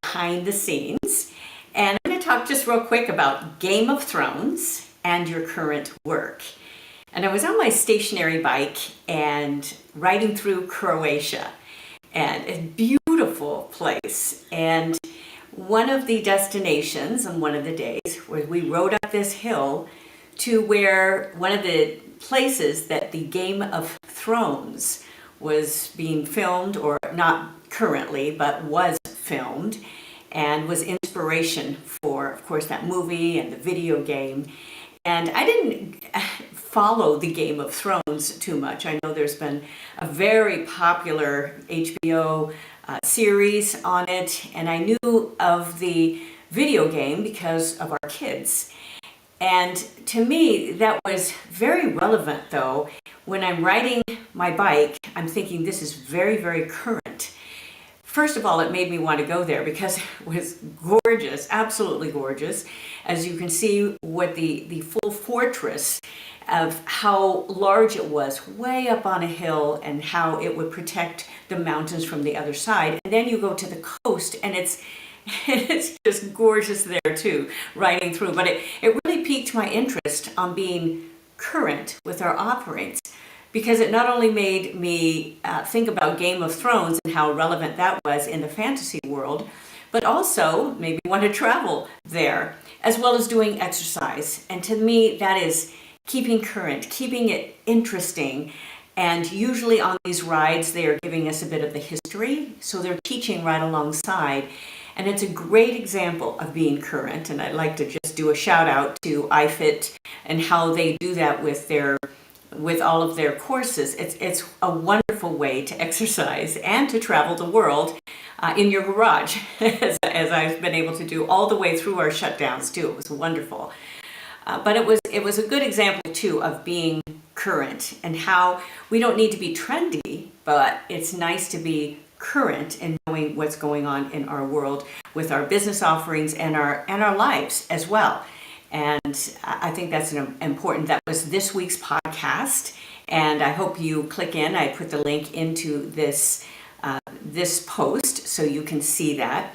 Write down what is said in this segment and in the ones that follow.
behind the scenes. And I'm going to talk just real quick about Game of Thrones and your current work. And I was on my stationary bike and riding through Croatia, and a beautiful place. And one of the destinations on one of the days where we rode up this hill to where one of the places that the Game of Thrones was being filmed, or not currently, but was filmed, and was inspiration for, of course, that movie and the video game. And I didn't follow the Game of Thrones too much. I know there's been a very popular HBO series on it, and I knew of the video game because of our kids. And to me, that was very relevant, though. When I'm riding my bike, I'm thinking this is very, very current. First of all, it made me want to go there because it was gorgeous, absolutely gorgeous. As you can see, what the full fortress of how large it was, way up on a hill, and how it would protect the mountains from the other side. And then you go to the coast, and it's just gorgeous there too, riding through. But it really piqued my interest on being current with our offerings, because it not only made me think about Game of Thrones and how relevant that was in the fantasy world, but also made me want to travel there, as well as doing exercise. And to me, that is keeping current, keeping it interesting. And usually on these rides, they are giving us a bit of the history, so they're teaching right alongside. And it's a great example of being current. And I'd like to just do a shout out to iFit and how they do that with all of their courses. It's a wonderful way to exercise and to travel the world in your garage, as I've been able to do all the way through our shutdowns too. It was wonderful. But it was a good example too of being current, and how we don't need to be trendy, but it's nice to be current in knowing what's going on in our world with our business offerings and our lives as well. And I think that's important. That was this week's podcast, and I hope you click in. I put the link into this post so you can see that.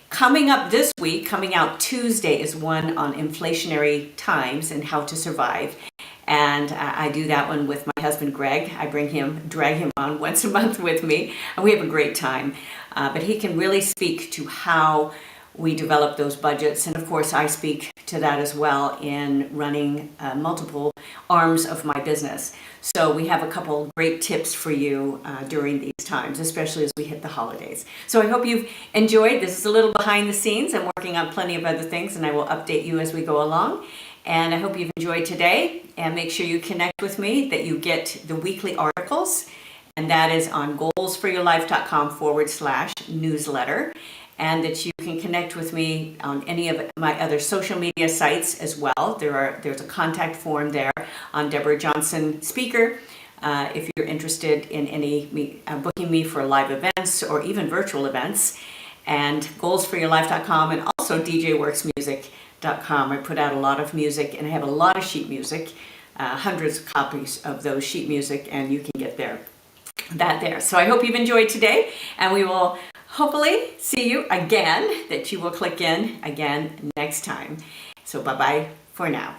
Coming up this week, coming out Tuesday, is one on inflationary times and how to survive. And I do that one with my husband, Greg. I drag him on once a month with me, and we have a great time. But he can really speak to how we develop those budgets. And of course, I speak to that as well in running multiple arms of my business. So we have a couple great tips for you during these times, especially as we hit the holidays. So I hope you've enjoyed. This is a little behind the scenes. I'm working on plenty of other things, and I will update you as we go along. And I hope you've enjoyed today, and make sure you connect with me, that you get the weekly articles, and that is on goalsforyourlife.com/newsletter. And that you can connect with me on any of my other social media sites as well. There's a contact form there on Deborah Johnson Speaker. If you're interested in booking me for live events or even virtual events, and goalsforyourlife.com, and also djworksmusic.com. I put out a lot of music, and I have a lot of sheet music, hundreds of copies of those sheet music, and you can get that there. So I hope you've enjoyed today, and we will hopefully see you again, that you will click in again next time. So bye-bye for now.